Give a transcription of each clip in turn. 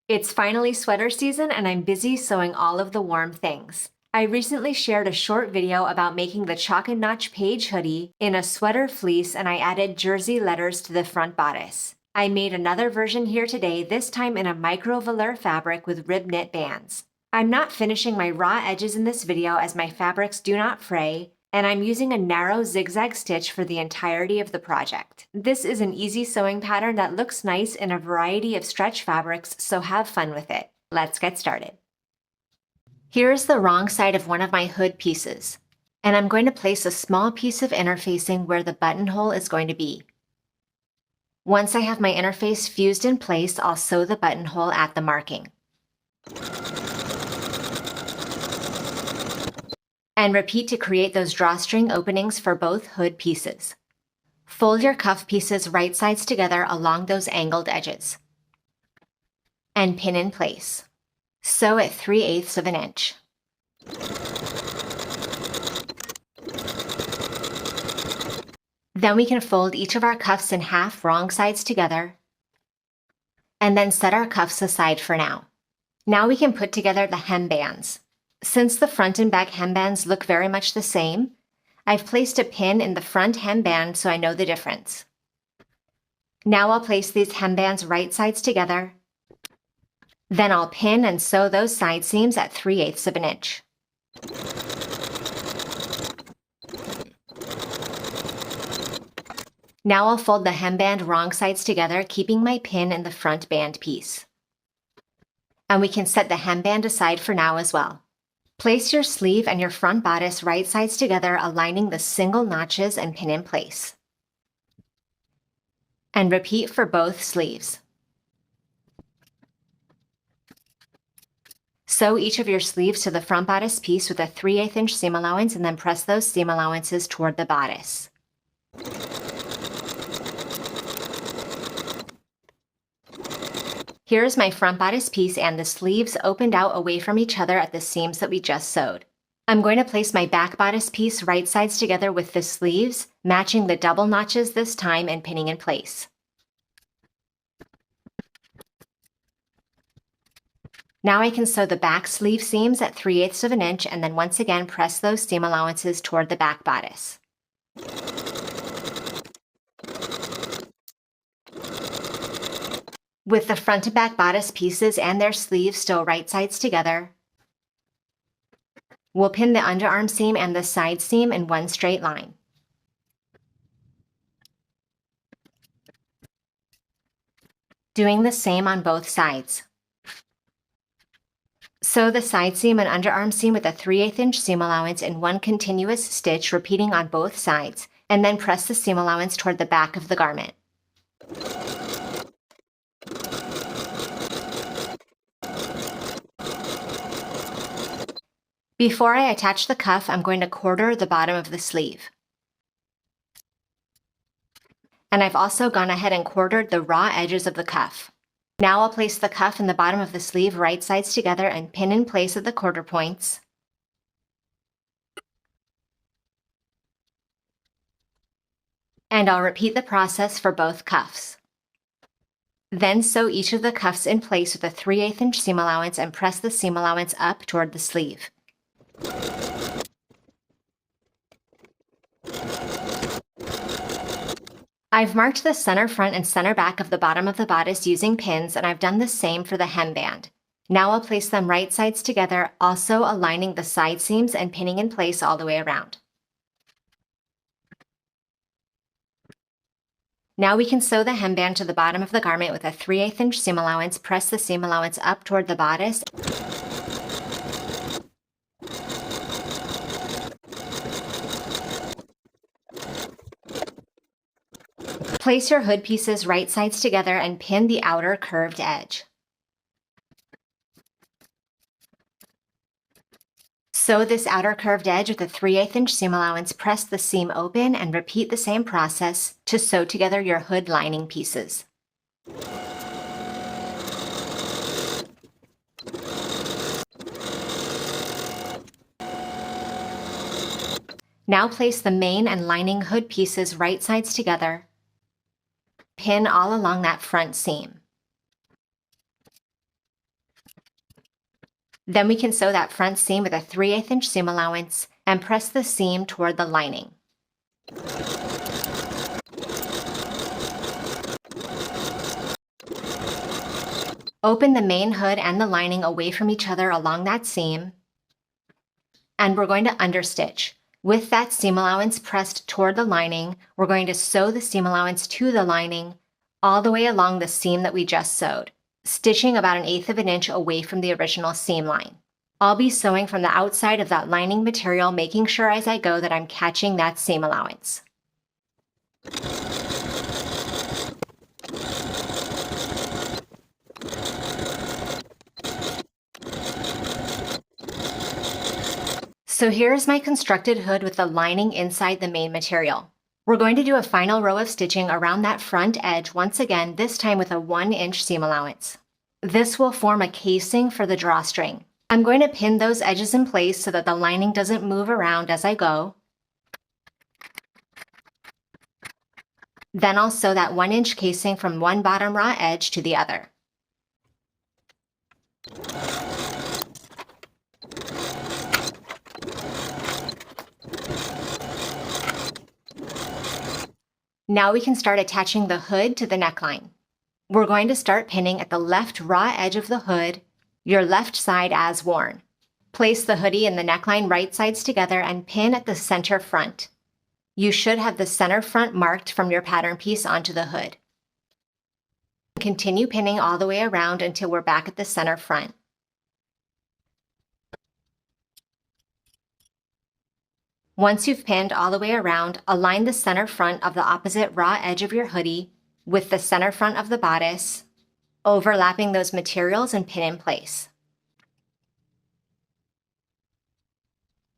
It's finally sweater season and I'm busy sewing all of the warm things. I recently shared a short video about making the chalk and notch page hoodie in a sweater fleece, and I added jersey letters to the front bodice. I made another version here today, this time in a micro velour fabric with rib knit bands. I'm not finishing my raw edges in this video as my fabrics do not fray, and I'm using a narrow zigzag stitch for the entirety of the project. This is an easy sewing pattern that looks nice in a variety of stretch fabrics, so have fun with it. Let's get started. Here is the wrong side of one of my hood pieces, and I'm going to place a small piece of interfacing where the buttonhole is going to be. Once I have my interface fused in place, I'll sew the buttonhole at the marking. And repeat to create those drawstring openings for both hood pieces. Fold your cuff pieces right sides together along those angled edges. And pin in place. Sew at 3/8 of an inch. Then we can fold each of our cuffs in half wrong sides together, and then set our cuffs aside for now. Now we can put together the hem bands. Since the front and back hem bands look very much the same, I've placed a pin in the front hem band so I know the difference. Now I'll place these hem bands right sides together. Then I'll pin and sew those side seams at 3/8 of an inch. Now I'll fold the hemband wrong sides together, keeping my pin in the front band piece. And we can set the hemband aside for now as well. Place your sleeve and your front bodice right sides together, aligning the single notches, and pin in place. And repeat for both sleeves. Sew each of your sleeves to the front bodice piece with a 3/8 inch seam allowance, and then press those seam allowances toward the bodice. Here is my front bodice piece, and the sleeves opened out away from each other at the seams that we just sewed. I'm going to place my back bodice piece right sides together with the sleeves, matching the double notches this time, and pinning in place. Now I can sew the back sleeve seams at 3/8 of an inch, and then once again press those seam allowances toward the back bodice. With the front and back bodice pieces and their sleeves still right sides together, we'll pin the underarm seam and the side seam in one straight line. Doing the same on both sides. Sew the side seam and underarm seam with a 3/8 inch seam allowance in one continuous stitch, repeating on both sides, and then press the seam allowance toward the back of the garment. Before I attach the cuff, I'm going to quarter the bottom of the sleeve. And I've also gone ahead and quartered the raw edges of the cuff. Now I'll place the cuff in the bottom of the sleeve right sides together and pin in place at the quarter points. And I'll repeat the process for both cuffs. Then sew each of the cuffs in place with a 3/8 inch seam allowance and press the seam allowance up toward the sleeve. I've marked the center front and center back of the bottom of the bodice using pins, and I've done the same for the hemband. Now I'll place them right sides together, also aligning the side seams and pinning in place all the way around. Now we can sew the hemband to the bottom of the garment with a 3/8 inch seam allowance, press the seam allowance up toward the bodice, place your hood pieces right sides together and pin the outer curved edge. Sew this outer curved edge with a 3/8 inch seam allowance, press the seam open, and repeat the same process to sew together your hood lining pieces. Now place the main and lining hood pieces right sides together. Pin all along that front seam. Then we can sew that front seam with a 3/8 inch seam allowance and press the seam toward the lining. Open the main hood and the lining away from each other along that seam, and we're going to understitch. With that seam allowance pressed toward the lining, we're going to sew the seam allowance to the lining all the way along the seam that we just sewed, stitching about 1/8 of an inch away from the original seam line. I'll be sewing from the outside of that lining material, making sure as I go that I'm catching that seam allowance. So here's my constructed hood with the lining inside the main material. We're going to do a final row of stitching around that front edge once again, this time with a 1-inch seam allowance. This will form a casing for the drawstring. I'm going to pin those edges in place so that the lining doesn't move around as I go. Then I'll sew that 1-inch casing from one bottom raw edge to the other. Now we can start attaching the hood to the neckline. We're going to start pinning at the left raw edge of the hood, your left side as worn. Place the hoodie and the neckline right sides together and pin at the center front. You should have the center front marked from your pattern piece onto the hood. Continue pinning all the way around until we're back at the center front. Once you've pinned all the way around, align the center front of the opposite raw edge of your hoodie with the center front of the bodice, overlapping those materials and pin in place.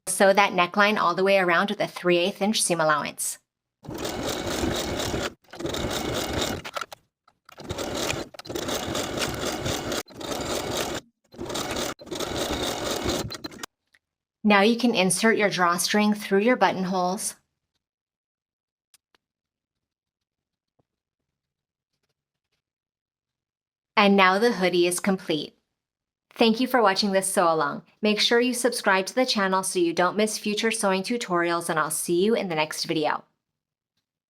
Sew that neckline all the way around with a 3/8 inch seam allowance. Now you can insert your drawstring through your buttonholes. And now the hoodie is complete. Thank you for watching this sew along. Make sure you subscribe to the channel so you don't miss future sewing tutorials, and I'll see you in the next video.